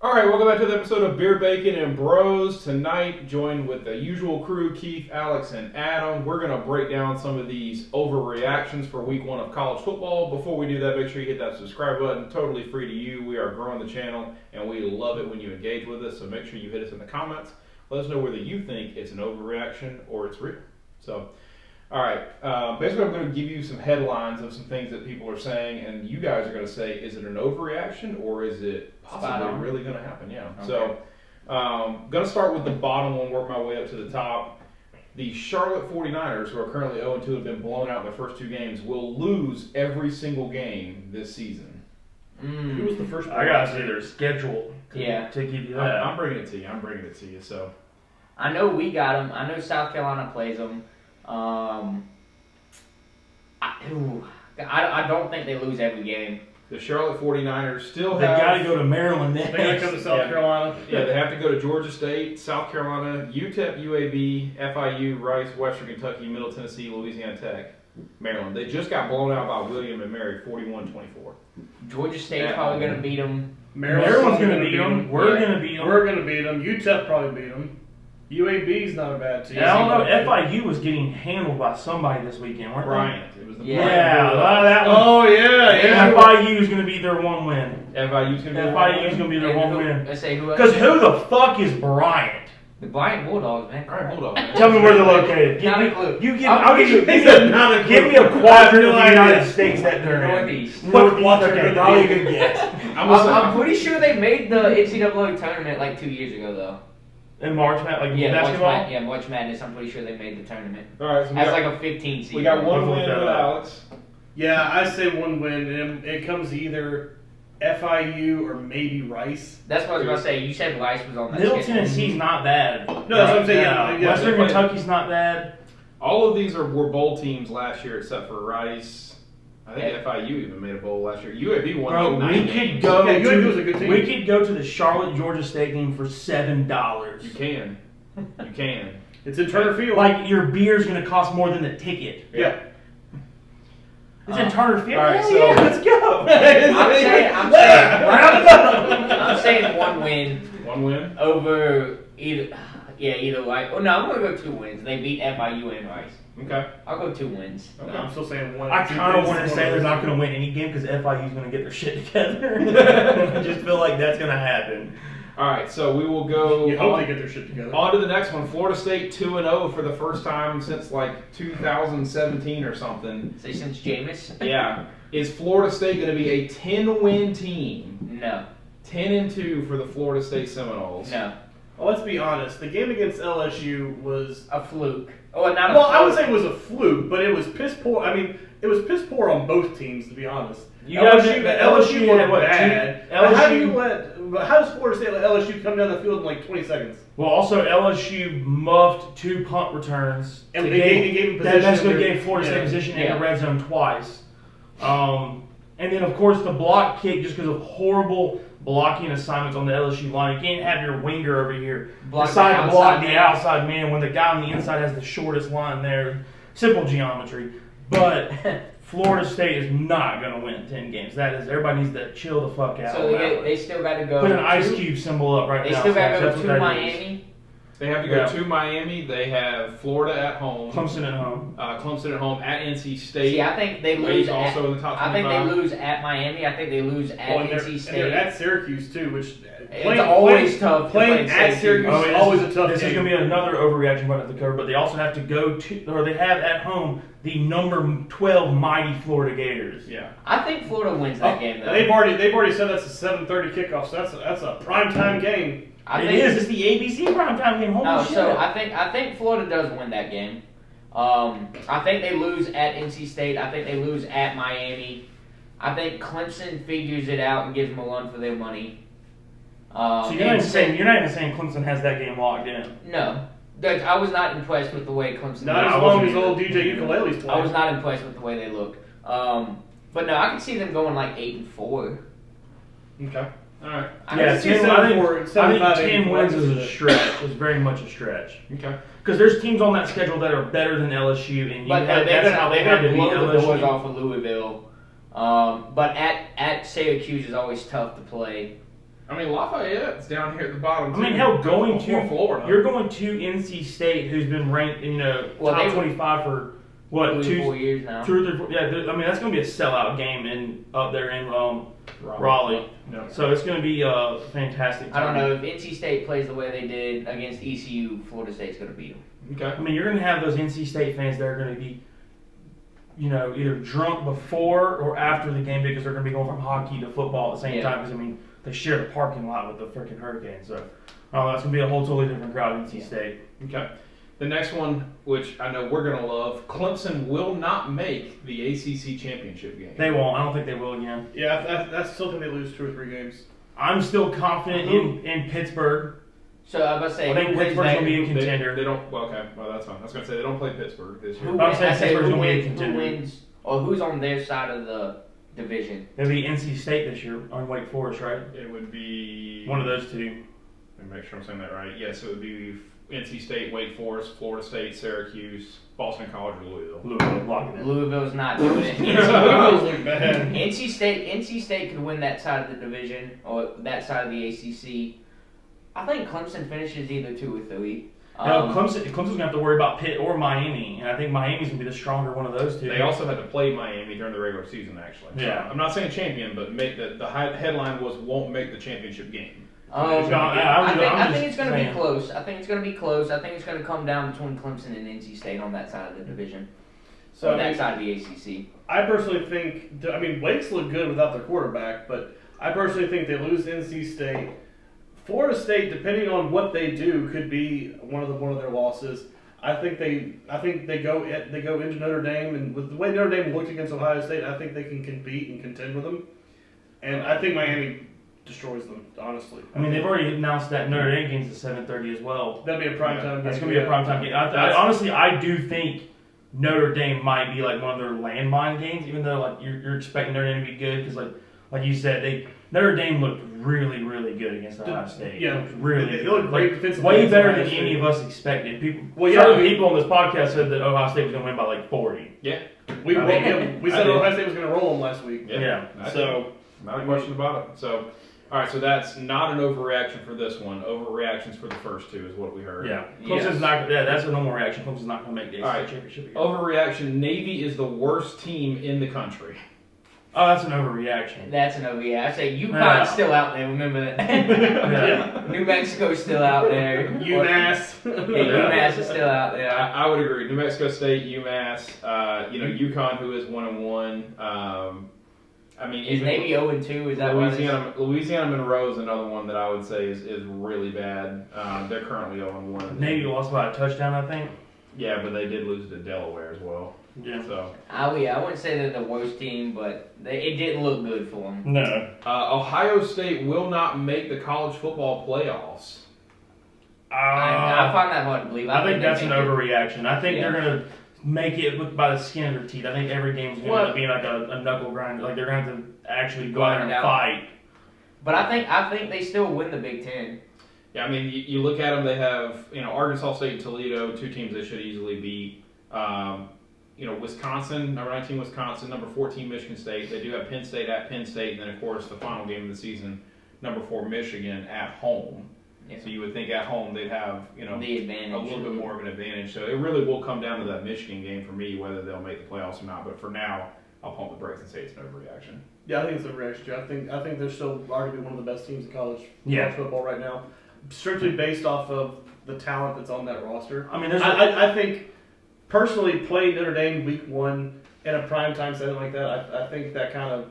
All right, welcome back to the episode of Beer, Bacon, and Bros. Tonight, joined with the usual crew, Keith, Alex, and Adam. We're going to break down some of these overreactions for week one of college football. Before we do that, make sure you hit that subscribe button. Totally free to you. We are growing the channel, and we love it when you engage with us. So make sure you hit us in the comments. Let us know whether you think it's an overreaction or it's real. So, all right. Basically, I'm going to give you some headlines of some things that people are saying, and you guys are going to say, is it an overreaction or is it possibly really going to happen? Yeah. Okay. So, going to start with the bottom one, work my way up to the top. The Charlotte 49ers, who are currently 0-2, have been blown out in their first two games, will lose every single game this season. Who was the first one? I got to see their schedule to give you that. I'm bringing it to you. So, I know we got them. I know South Carolina plays them. I don't think they lose every game. The Charlotte 49ers still They got to go to Maryland next. They got to go to South Carolina. Yeah, they have to go to Georgia State, South Carolina, UTEP, UAB, FIU, Rice, Western Kentucky, Middle Tennessee, Louisiana Tech, Maryland. They just got blown out by William and Mary, 41-24. Georgia State's probably going to beat them. Maryland's going to beat them. We're going to beat them. We're going to beat them. UTEP probably beat them. UAB's not a bad team. I don't know. FIU was getting handled by somebody this weekend, weren't they? Bryant. It was the that one. Oh, yeah. FIU is going to be their one win. FIU's going to be FIU's going to be their one win. Let's say who? Because who the fuck is Bryant? The Bryant Bulldogs, man. All right, hold on. Tell me where they're located. Not a clue. Give me a quadrant of the United States that they're in. Northeast. Northeast. Okay, all you can get. I'm pretty sure they made the NCAA tournament like 2 years ago, though. In March Madness, like basketball? March Madness. I'm pretty sure they made the tournament. All right, so As like a 15 seed. we got one win with Alex. Yeah, I say one win, and it comes to either FIU or maybe Rice. That's what I was about to say. You said Rice was on that Middle schedule. Tennessee's not bad. No, that's what I'm saying. Yeah, Western Kentucky's not bad. All of these were bowl teams last year except for Rice. I think FIU even made a bowl last year. UAB won. Bro, like we could go. UAB was a good team. We could go to the Charlotte Georgia State game for $7. You can. You can. It's in Turner Field. Like your beer's gonna cost more than the ticket. Yeah. It's in Turner Field. All right, so let's go. I'm saying one win. One win Over either Rice. Oh no, I'm gonna go 2 wins. They beat FIU and Rice. Okay. I'll go 2 wins. Okay. I'm still saying one. I kind of want to say they're not going to win any game because FIU's going to get their shit together. I just feel like that's going to happen. All right, so we will go. You hope they get their shit together. On to the next one. Florida State 2-0 for the first time since like 2017 or something. Say since Jameis? Yeah. Is Florida State going to be a 10-win team? No. 10-2 for the Florida State Seminoles. No. Well, let's be honest. The game against LSU was A fluke. Oh, not a well, fluke. I would say it was a fluke, but it was piss poor. I mean, it was piss poor on both teams, to be honest. LSU had what, bad. But how does Florida State let LSU come down the field in like 20 seconds? Well, also LSU muffed 2 punt returns. And they gave them position. That's what gave Florida State position in the red zone twice. And then, of course, the block kick, just because of horrible blocking assignments on the LSU line. You can't have your winger over here decide to block the outside man when the guy on the inside has the shortest line there. Simple geometry. But Florida State is not going to win 10 games. That is, everybody needs to chill the fuck out. So they still got to go. Put an ice cube symbol up right now. They still got to That's go what to that Miami. is. They have to go to Miami. They have Florida at home. Clemson at home. Clemson at home at NC State. See, I think they lose. Also in the top 25. I think they lose at Miami. I think they lose at NC State. And they're at Syracuse too, which it's always tough. Playing at Syracuse is always a tough This is going to be another overreaction we're going to have to cover, but they also have to go to, or they have at home, the number 12 mighty Florida Gators. Yeah. I think Florida wins that game, though. They've already said that's a 7:30 kickoff, so that's a primetime game. It's the ABC primetime game. Holy shit. So I think Florida does win that game. I think they lose at NC State. I think they lose at Miami. I think Clemson figures it out and gives them a run for their money. So you're not even saying Clemson has that game locked in? No. I was not impressed with the way Clemson Not as long as old DJ Ukulele's playing. I was not impressed with the way they look. But no, I can see them going like 8-4. Okay. All right. I think 10 wins is a stretch. Is very much a stretch. Okay. Because there's teams on that schedule that are better than LSU, and that's how they had to beat LSU. The doors off of Louisville. But at Syracuse is always tough to play. I mean, Lafayette's down here at the bottom. I mean, too. hell, Before Florida. you're going to NC State, who's been ranked, top 25 for what 4 years now. 2 or 3, 4, yeah. I mean, that's going to be a sellout game up there in Raleigh. No. So it's going to be a fantastic. I don't time. know if NC State plays the way they did against ECU. Florida State's going to beat them. Okay. I mean, you're going to have those NC State fans that are going to be, either drunk before or after the game because they're going to be going from hockey to football at the same time. Because, I mean, they share the parking lot with the freaking Hurricanes. So that's going to be a whole totally different crowd in NC State. Okay. The next one, which I know we're going to love, Clemson will not make the ACC championship game. They won't. I don't think they will again. Yeah, I still think they lose 2 or 3 games. I'm still confident in Pittsburgh. So I was about to say, I think who wins Pittsburgh's that? going to be a contender. They don't. Well, okay. Well, that's fine. I was going to say they don't play Pittsburgh this year. Who, I'm saying I say Pittsburgh's who gonna be a wins, who contender. wins, or who's on their side of the division? It'll be NC State this year on Wake Forest, right? It would be One of those two. Let me make sure I'm saying that right. Yes, it would be NC State, Wake Forest, Florida State, Syracuse, Boston College, or Louisville. Louisville, locking it. Louisville's not doing it. Those look bad. NC State could win that side of the division or that side of the ACC. I think Clemson finishes either 2 or 3. Clemson's going to have to worry about Pitt or Miami, and I think Miami's going to be the stronger one of those two. They also had to play Miami during the regular season, actually. Yeah. I'm not saying champion, but make the headline was won't make the championship game. I I'm think just it's going to be saying. close. I think it's going to be close. I think it's going to come down between Clemson and NC State on that side of the division. So On that side of the ACC. I personally think, Wake's look good without their quarterback, but I personally think they lose NC State. Florida State, depending on what they do, could be one of their losses. I think they go into Notre Dame, and with the way Notre Dame looked against Ohio State, I think they can compete and contend with them. And I think Miami destroys them, honestly. I mean, they've already announced that Notre Dame game's at 7:30 as well. That'd be a prime time game. That's going to be a primetime game. Honestly, I do think Notre Dame might be like one of their landmine games, even though like you're expecting Notre Dame to be good because like you said, Notre Dame looked really, really good against Ohio State. Yeah, really. They looked great like, defensively. way better Ohio than State. any of us expected. Well, People on this podcast said that Ohio State was going to win by like 40. Yeah. We said I did. Ohio State was going to roll them last week. Yeah. So Not a question about it. So, all right. So that's not an overreaction for this one. Overreactions for the first two is what we heard. Yeah. Yes. Clemson's not. Yeah, that's a normal reaction. Clemson's not going to make the All ACC right. championship again. Overreaction. Navy is the worst team in the country. Oh, that's an overreaction. That's an overreaction. I say UConn's Yeah. still out there. Remember that? Yeah. New Mexico's still out there. UMass. Yeah, UMass is still out there. I would agree. New Mexico State, UMass, UConn, who is 1-1. I mean, Is even Navy 0-2? Is that what it is? Louisiana Monroe is another one that I would say is really bad. They're currently 0-1. Navy lost by a touchdown, I think. Yeah, but they did lose to Delaware as well. Yeah. So I wouldn't say they're the worst team, but it didn't look good for them. No. Ohio State will not make the college football playoffs. I find that hard to believe. I think that's an they make it. overreaction. I think Yeah. they're going to make it by the skin of their teeth. I think every game's going to end up being like a knuckle grind. Like they're going to have to actually go out there and Grind it out. fight. But I think they still win the Big Ten. Yeah, I mean, you look at them. They have Arkansas State and Toledo, two teams they should easily beat. Wisconsin, number 19 Wisconsin, number 14 Michigan State. They do have Penn State at Penn State, and then of course the final game of the season, number 4 Michigan at home. Yeah. So you would think at home they'd have The advantage. a little bit more of an advantage. So it really will come down to that Michigan game for me, whether they'll make the playoffs or not. But for now, I'll pump the brakes and say it's an overreaction. Yeah, I think it's a reaction too. I think they're still arguably one of the best teams in college football right now, strictly based off of the talent that's on that roster. I mean, there's I think personally, play Notre Dame week 1 in a primetime setting like that. I think that kind of,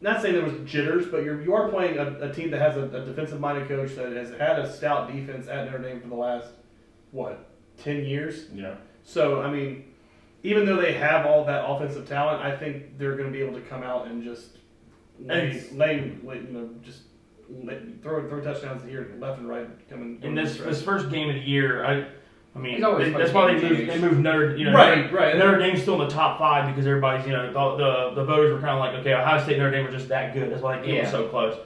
not saying there was jitters, but you are playing a team that has a defensive-minded coach that has had a stout defense at Notre Dame for the last 10 years. Yeah. So I mean, even though they have all that offensive talent, I think they're going to be able to come out and just throw touchdowns here, left and right, coming. in this first game of the year, I mean, It's always that's first why game they of moved Notre. Right. Notre Dame's still in the top 5 because everybody's the voters were kind of like, okay, Ohio State and Notre Dame are just that good. That's why the game was so close.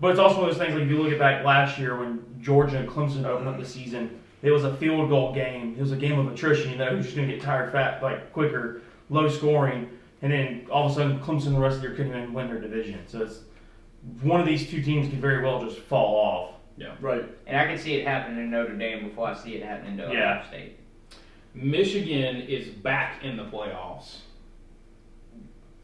But it's also one of those things like if you look at back last year when Georgia and Clemson opened up the season, it was a field goal game. It was a game of attrition. Who's just going to get tired quicker, low scoring, and then all of a sudden Clemson the rest of the year couldn't even win their division. So one of these two teams could very well just fall off. Right. And I can see it happening in Notre Dame before I see it happening to Ohio State. Michigan is back in the playoffs.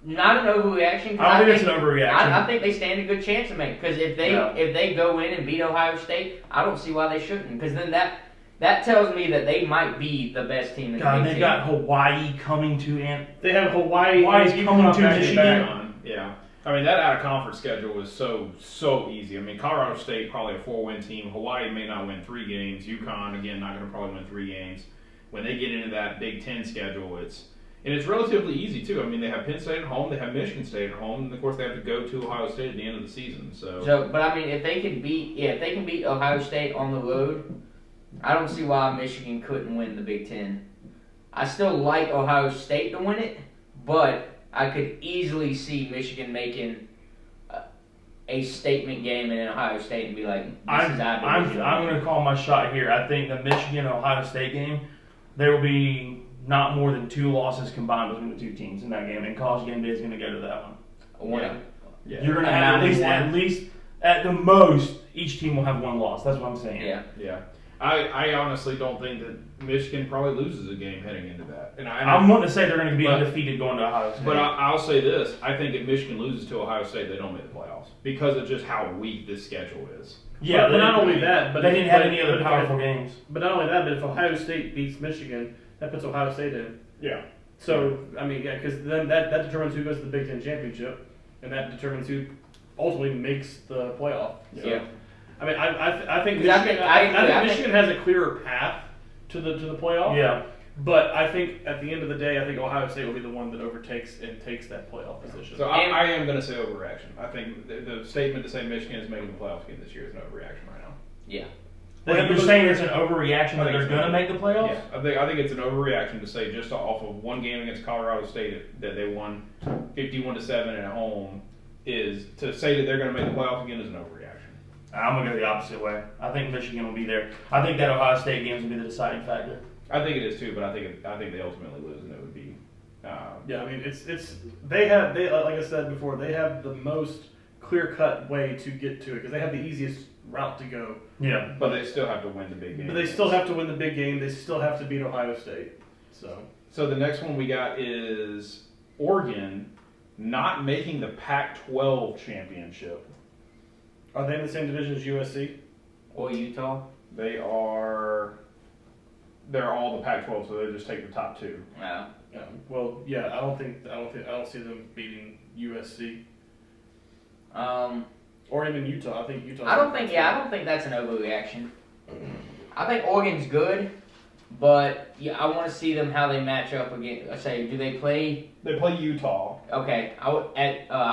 Not an overreaction. I don't think it's an overreaction. I think they stand a good chance to make it. Because if they go in and beat Ohio State, I don't see why they shouldn't. Because then that tells me that they might be the best team in the Big Ten. They've got Hawaii coming to They have Hawaii. Hawaii's and coming UConn to back Michigan. back. Yeah. I mean, that out-of-conference schedule was so easy. I mean, Colorado State, probably a 4-win team. Hawaii may not win 3 games. UConn, again, not going to probably win 3 games. When they get into that Big Ten schedule, it's relatively easy, too. I mean, they have Penn State at home. They have Michigan State at home. And, of course, they have to go to Ohio State at the end of the season. But, I mean, if they can beat Ohio State on the road, I don't see why Michigan couldn't win the Big Ten. I still like Ohio State to win it, but I could easily see Michigan making a statement game in Ohio State and be like, I'm going to call my shot here. I think the Michigan-Ohio State game, there will be not more than 2 losses combined between the two teams in that game, and College Game Day is going to go to that one. Yeah. You're going to have at least, at the most, each team will have 1 loss. That's what I'm saying. Yeah. I honestly don't think that Michigan probably loses a game heading into that. And I'm wanting to say they're going to be undefeated going to Ohio State. But I'll say this. I think if Michigan loses to Ohio State, they don't make the playoffs because of just how weak this schedule is. Yeah, but not only that, but they didn't have any other powerful games. But not only that, but if Ohio State beats Michigan, that puts Ohio State in. Yeah. So, I mean, because then that determines who goes to the Big Ten championship, and that determines who ultimately makes the playoff. So, Yeah. I mean, I think Exactly. I think Michigan has a clearer path to the playoff. Yeah. But I think at the end of the day, I think Ohio State will be the one that overtakes and takes that playoff position. So I am going to say overreaction. I think the statement to say Michigan is making the playoffs game this year is an overreaction right now. Yeah. Well, you're saying it's an overreaction that they're going to make the playoffs? Yeah, I think it's an overreaction to say just off of one game against Colorado State that they won 51-7 at home is to say that they're going to make the playoffs again is an overreaction. I'm going to go the opposite way. I think Michigan will be there. I think that Ohio State game will be the deciding factor. I think it is too, but I think they ultimately lose, and it would be. Yeah, I mean they like I said before, they have the most clear-cut way to get to it because they have the easiest route to go. Yeah, but they still have to win the big game. But they still have to win the big game. They still have to beat Ohio State. So the next one we got is Oregon not making the Pac-12 championship. Are they in the same division as USC or Utah? They're all the Pac-12, so they just take the top 2. Yeah. Well, yeah, I don't see them beating USC. Or even Utah. I think Utah. I don't think that's an overreaction. I think Oregon's good, but I want to see them how they match up again. Let's say, do they play? They play Utah. Okay, I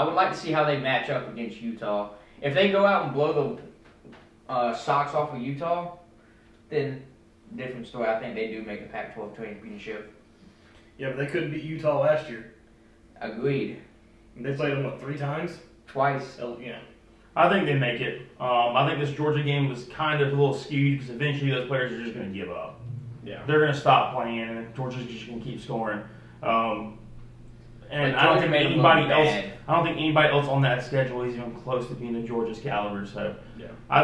would like to see how they match up against Utah. If they go out and blow the socks off of Utah, then different story. I think they do make a Pac-12 championship. Yeah, but they couldn't beat Utah last year. Agreed. And they played them 3 times? Twice. Yeah. I think they make it. I think this Georgia game was kind of a little skewed because eventually those players are just going to give up. Yeah. They're going to stop playing, and Georgia's just going to keep scoring. And I don't think anybody else on that schedule is even close to being in Georgia's caliber. So yeah. I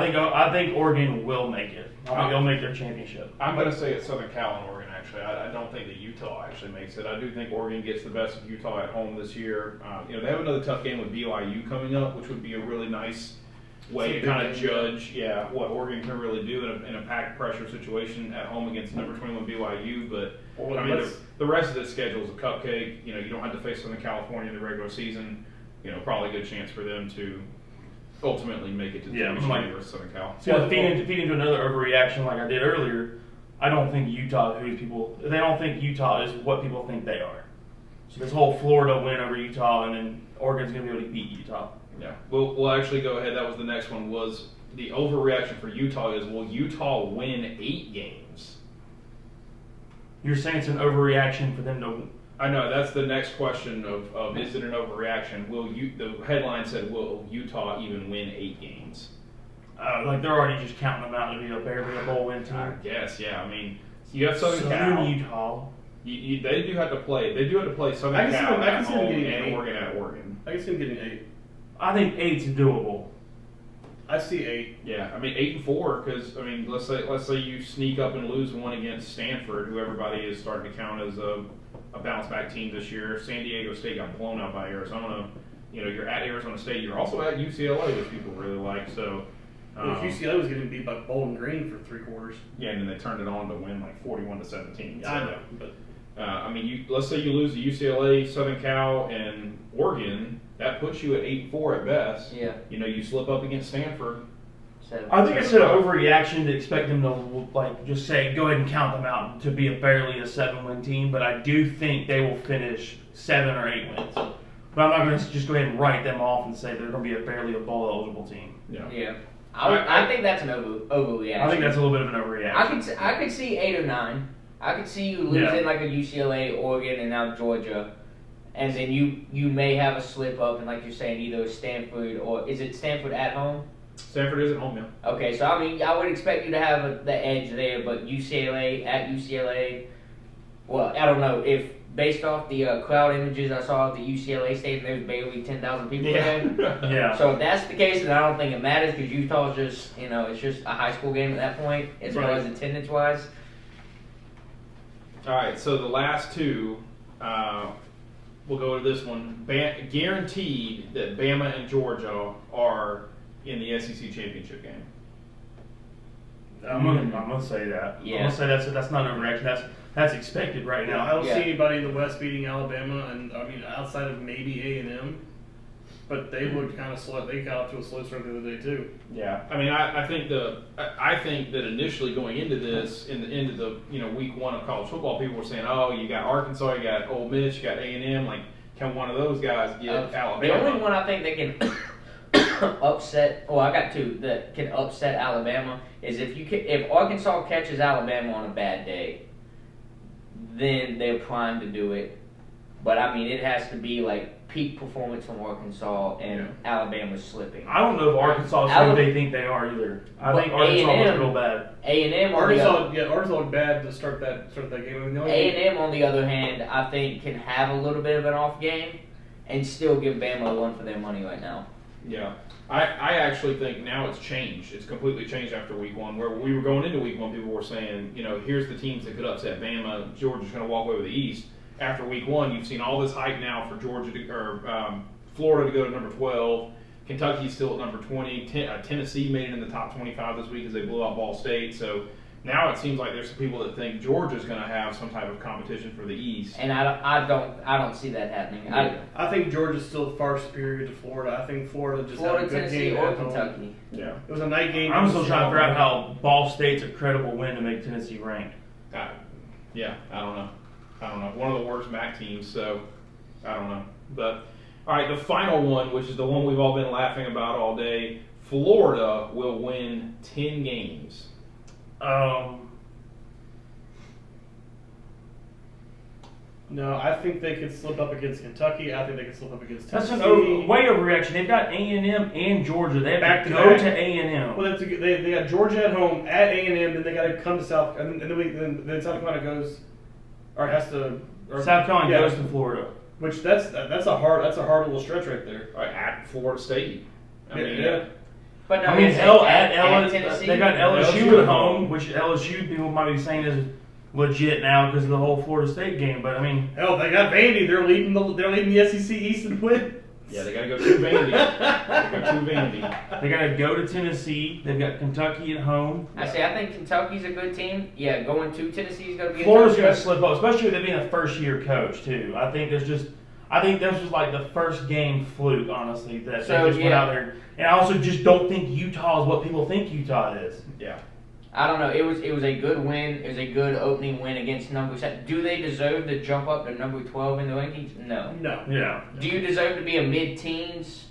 think Oregon will make it. I think they'll make their championship. I'm going to say it's Southern Cal and Oregon. Actually, I don't think that Utah actually makes it. I do think Oregon gets the best of Utah at home this year. They have another tough game with BYU coming up, which would be a really nice way to kind of judge, what Oregon can really do in a packed pressure situation at home against number 21 BYU. But I mean, the rest of the schedule is a cupcake. You don't have to face Southern California in the regular season. Probably a good chance for them to ultimately make it to the championship versus Southern Cal. So to feed into another overreaction like I did earlier, I don't think Utah they don't think Utah is what people think they are. So this whole Florida win over Utah, and then Oregon's going to be able to beat Utah. Yeah, we'll actually go ahead. That was the next one. Was the overreaction for Utah is will Utah win 8 games? You're saying it's an overreaction for them to? I know that's the next question of is it an overreaction? The headline said will Utah even win 8 games? Like they're already just counting them out to be barely a bowl win team. I guess, yeah. I mean, you have Southern Cal. Utah. They do have to play. They do have to play Southern Cal at home and Oregon at Oregon. I can see them getting 8. I think 8's doable. I see 8. Yeah, I mean 8-4 because I mean let's say you sneak up and lose one against Stanford, who everybody is starting to count as a bounce back team this year. San Diego State got blown out by Arizona. You know, you're at Arizona State. You're also at UCLA, which people really like. So UCLA was getting beat by Bowling Green for 3 quarters. yeah, and then they turned it on to win like 41-17. I know, but I mean, let's say you lose to UCLA, Southern Cal, and Oregon. That puts you at 8-4 at best. Yeah. You know, you slip up against Stanford. So, I think it's an overreaction to expect them to like just say go ahead and count them out to be a barely a 7-win team, but I do think they will finish 7 or 8 wins. But I'm not going to just go ahead and write them off and say they're going to be a barely a bowl eligible team. Yeah. I think that's an overreaction. I think that's a little bit of an overreaction. I could see 8 or 9. I could see you losing like a UCLA, Oregon, and now Georgia, and then you may have a slip up, and like you're saying, either Stanford or is it Stanford at home? Stanford is at home, yeah. Okay, so I mean, I would expect you to have the edge there, but UCLA at UCLA. Well, I don't know if based off the crowd images I saw at the UCLA stadium, there's barely 10,000 people there. Yeah. So if that's the case, then I don't think it matters because Utah's just it's just a high school game at that point as far as attendance wise. All right, so the last two, we'll go to this one. Guaranteed that Bama and Georgia are in the SEC championship game. I'm gonna say that. Yeah. I'm gonna say that's not an overreaction. That's expected right Yeah, I now. don't see anybody in the West beating Alabama, and I mean outside of maybe A&M, but they would kind of slow. They got off to a slow start the other day too. Yeah, I mean, I think that initially going into this, into the week 1 of college football, people were saying, oh, you got Arkansas, you got Ole Miss, you got A&M. Like, can one of those guys get Alabama? The only one I think that can upset. Oh, I got 2 that can upset Alabama is if Arkansas catches Alabama on a bad day, then they're primed to do it. But I mean, it has to be like peak performance from Arkansas and Alabama's slipping. I don't know if Arkansas is who they think they are either. I think Arkansas was real bad. A&M Arkansas looked bad to start that game. I mean, A&M on the other hand, I think can have a little bit of an off game and still give Bama a run for their money right now. Yeah. I actually think now it's changed. It's completely changed after week 1. Where we were going into week 1, people were saying, here's the teams that could upset Bama. Georgia's going to walk away with the East. After week 1, you've seen all this hype now for Georgia Florida to go to number 12. Kentucky's still at number 20. Tennessee made it in the top 25 this week as they blew out Ball State. So now it seems like there's some people that think Georgia's going to have some type of competition for the East. And I don't see that happening. Yeah. I think Georgia's still far superior to Florida. I think Florida just had a good Tennessee, game or at home. Kentucky. Yeah. It was a night game. I'm still trying to figure out how Ball State's a credible win to make Tennessee ranked. Yeah, I don't know. One of the worst MAC teams, so I don't know. But all right, the final one, which is the one we've all been laughing about all day, Florida will win 10 games. No, I think they could slip up against Kentucky. I think they could slip up against That's Tennessee. an way overreaction. They've got A&M and Georgia. They have Back to to go back. to A&M. Well, they got Georgia at home at A&M, then they got to come to South, and then South Carolina goes, or has to. Or, South Carolina goes to Florida. Which that's a hard little stretch right there. All right, at Florida State. I mean, yeah. But no, I mean, at Tennessee, they got LSU at home, which LSU people might be saying is legit now because of the whole Florida State game. But I mean, hell, they got Vandy. They're leading the SEC East in wins. Yeah, they got to go to Vandy. They got to go to Tennessee. They've got Kentucky at home. I think Kentucky's a good team. Yeah, going to Tennessee is going to be. Florida's going to slip up, especially with it being a first-year coach too. I think this was like the first game fluke, honestly, that they just went out there. And I also just don't think Utah is what people think Utah is. Yeah. I don't know. It was a good win. It was a good opening win against number 7. Do they deserve to jump up to number 12 in the rankings? No. No. Yeah. Do you deserve to be a mid-teens?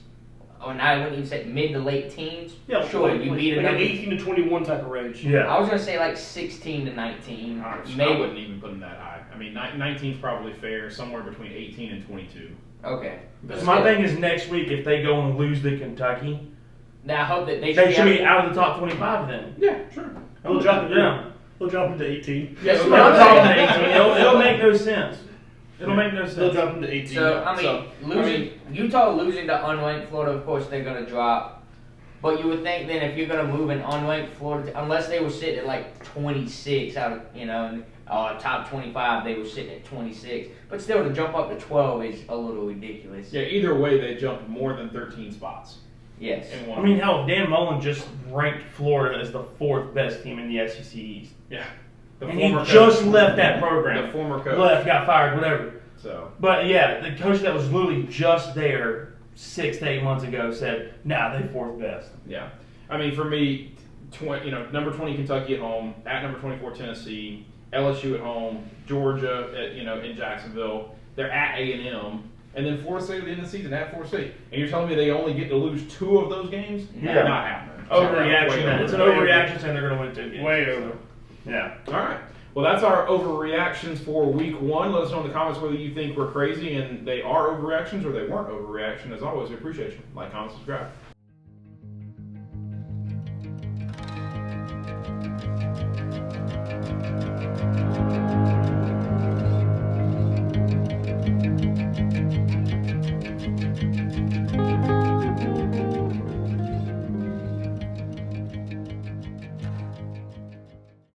Or I wouldn't even say mid to late teens. Yeah, sure. You beat like a an number 18 to 21 type of range. Yeah. I was gonna say like 16 to 19. I Maybe. wouldn't even put them that high. I mean, 19 is probably fair, somewhere between 18 and 22. Okay. So my thing is next week if they go and lose to Kentucky, now I hope that they should be out of the top 25 then. Yeah, sure. They'll drop Yeah. into 18. Yes, They'll drop to 18. It'll make no sense. It'll make no They'll sense. drop them to 18. So I mean, Utah losing to unranked Florida, of course they're gonna drop. But you would think then if you're gonna move an unranked Florida, unless they were sitting at like 26 out of and top 25, they were sitting at 26. But still, to jump up to 12 is a little ridiculous. Yeah, either way, they jumped more than 13 spots. Yes. In one. I mean, hell, Dan Mullen just ranked Florida as the 4th best team in the SEC East. Yeah. And he just left that program. The former coach. Left, got fired, whatever. So. But yeah, the coach that was literally just there 6 to 8 months ago said, "Nah, they're 4th best." Yeah. I mean, for me, number 20 Kentucky at home, at number 24 Tennessee, LSU at home, Georgia at in Jacksonville. They're at A&M, and then Florida State at the end of the season at Florida State. And you're telling me they only get to lose 2 of those games? Yeah. Not happening. Overreaction. Way It's an over. overreaction, saying they're going to win 2 games. Way over. Yeah. All right. Well, that's our overreactions for week 1. Let us know in the comments whether you think we're crazy and they are overreactions or they weren't overreaction. As always, we appreciate you. Like, comment, subscribe.